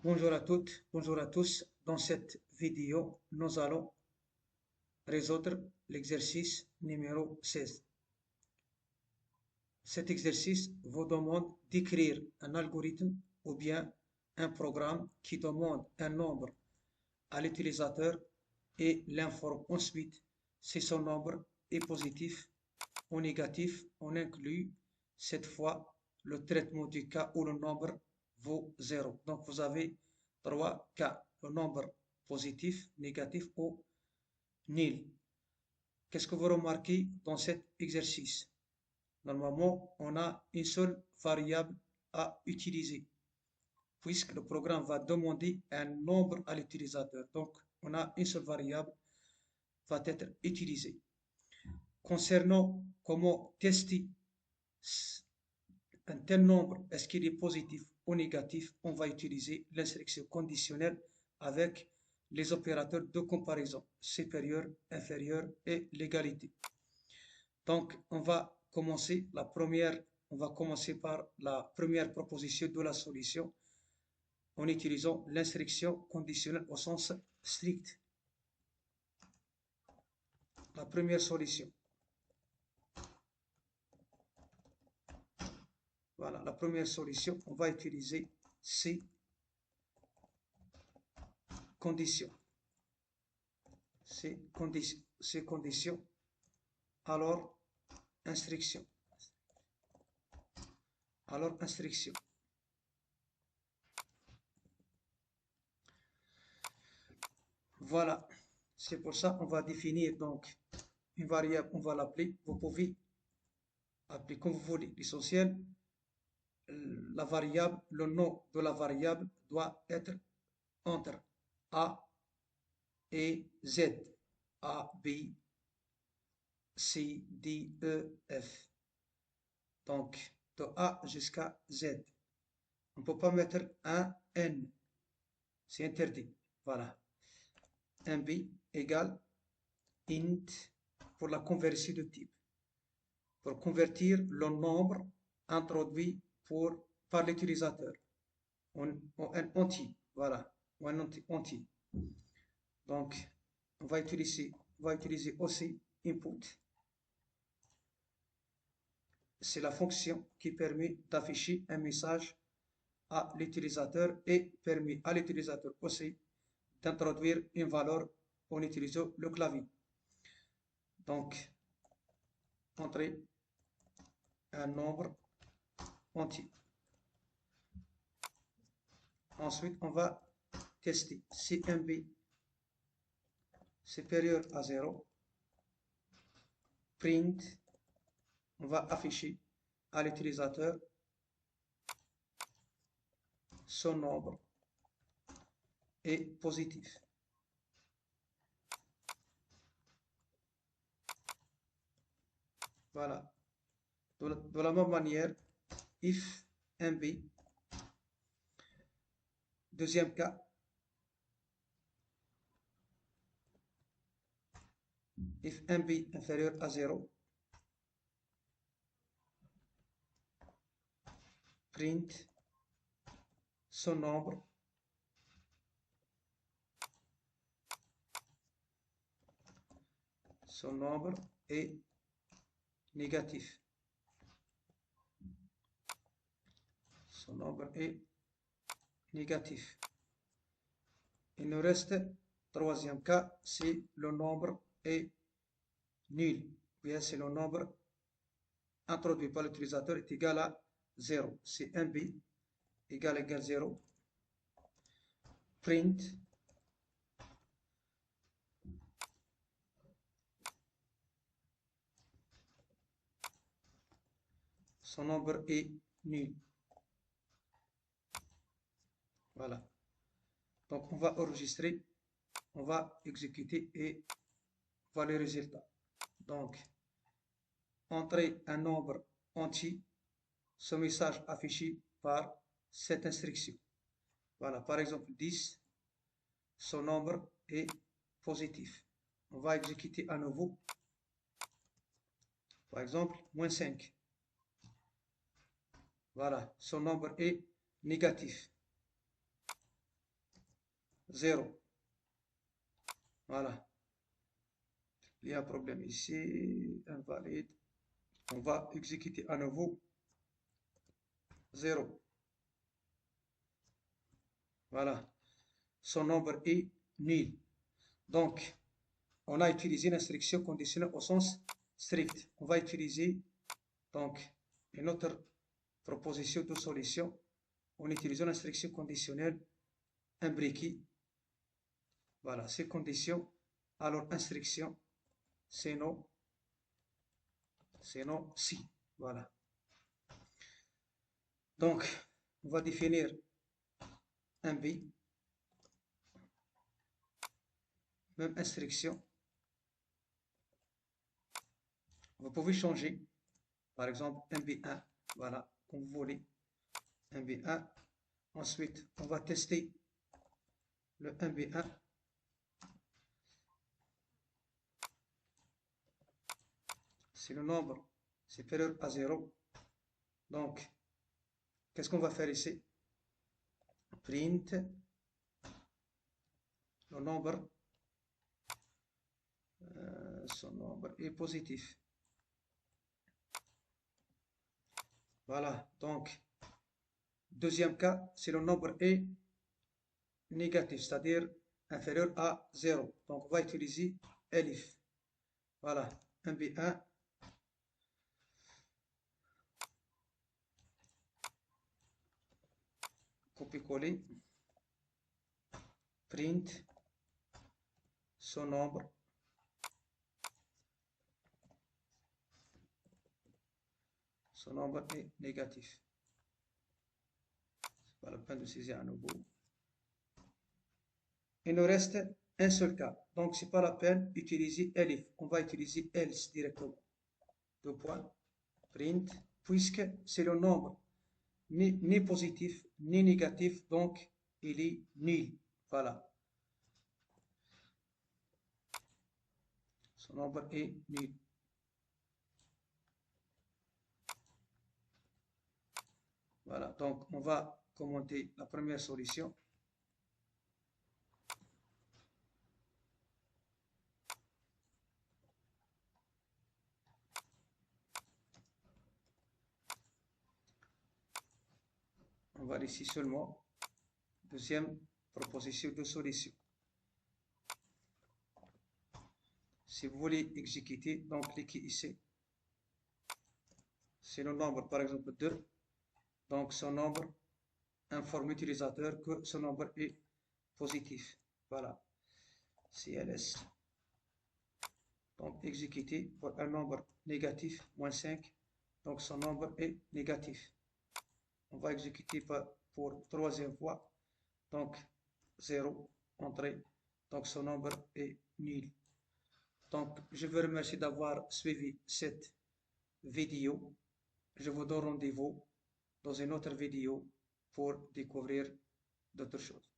Bonjour à toutes, bonjour à tous. Dans cette vidéo, nous allons résoudre l'exercice numéro 16. Cet exercice vous demande d'écrire un algorithme ou bien un programme qui demande un nombre à l'utilisateur et l'informe ensuite si son nombre est positif ou négatif. On inclut cette fois le traitement du cas où le nombre vaut 0. Donc vous avez trois cas, le nombre positif, négatif ou nul. Qu'est-ce que vous remarquez dans cet exercice? Normalement, on a une seule variable à utiliser, puisque le programme va demander un nombre à l'utilisateur. Donc, on a une seule variable va être utilisée. Concernant comment tester un tel nombre, est-ce qu'il est positif ou négatif, on va utiliser l'instruction conditionnelle avec les opérateurs de comparaison, supérieur, inférieur et l'égalité. Donc, on va commencer par la première proposition de la solution en utilisant l'instruction conditionnelle au sens strict. La première solution. Voilà, la première solution, on va utiliser ces conditions. Ces conditions, alors instruction. Alors instruction. Voilà, c'est pour ça on va définir donc une variable, on va l'appeler, vous pouvez appeler comme vous voulez. L'essentiel, la variable, le nom de la variable doit être entre A et Z. A, B, C, D, E, F. Donc, de A jusqu'à Z. On ne peut pas mettre un N. C'est interdit. Voilà. Un B égale int pour la conversion de type. Pour convertir le nombre introduit par l'utilisateur en un entier. Voilà. Ou un entier. Donc, on va utiliser aussi input. C'est la fonction qui permet d'afficher un message à l'utilisateur et permet à l'utilisateur aussi d'introduire une valeur en utilisant le clavier. Donc, entrer un nombre entier. Ensuite, on va tester si un b supérieur à 0. Print, on va afficher à l'utilisateur son nombre est positif. Voilà. De la même manière, if un b, deuxième cas, if un b inférieur à 0, print son nombre est négatif. Son nombre est négatif. Il nous reste troisième cas, si le nombre est nul. Bien, si le nombre introduit par l'utilisateur est égal à 0. Si un b égale 0, print son nombre est nul. Voilà. Donc on va enregistrer, on va exécuter et voir les résultats. Donc, entrer un nombre entier, ce message affiché par cette instruction. Voilà, par exemple 10, son nombre est positif. On va exécuter à nouveau. Par exemple, moins 5. Voilà, son nombre est négatif. 0. Voilà. Il y a un problème ici, invalide. On va exécuter à nouveau 0. Voilà. Son nombre est nul. Donc, on a utilisé l'instruction conditionnelle au sens strict. On va utiliser donc une autre proposition de solution en utilisant l'instruction conditionnelle imbriquée. Voilà, ces conditions. Alors, instruction, sinon si. Voilà. Donc, on va définir un B. Même instruction. Vous pouvez changer. Par exemple, un B1. Voilà, comme vous voulez. Un B1. Ensuite, on va tester le 1B1. Si le nombre supérieur à 0, donc, qu'est-ce qu'on va faire ici? Print le nombre, son nombre est positif. Voilà, donc, deuxième cas, si le nombre est négatif, c'est-à-dire inférieur à 0. Donc, on va utiliser elif. Voilà, 1B1. Copier-coller. Print son nombre. Son nombre est négatif. C'est pas la peine de saisir à nouveau. Il nous reste un seul cas. Donc, c'est pas la peine d'utiliser elif. On va utiliser else directement. Deux points. Print. Puisque c'est le nombre ni positif ni négatif, donc il est nul. Voilà. Son nombre est nul. Voilà. Donc, on va commenter la première solution. On va ici seulement deuxième proposition de solution. Si vous voulez exécuter, donc cliquez ici. C'est le nombre, par exemple 2. Donc son nombre informe l'utilisateur que ce nombre est positif. Voilà. CLS. Donc exécuter pour un nombre négatif, moins 5. Donc son nombre est négatif. On va exécuter pour troisième fois. Donc 0, entrée. Donc son nombre est nul. Donc je vous remercie d'avoir suivi cette vidéo. Je vous donne rendez-vous dans une autre vidéo pour découvrir d'autres choses.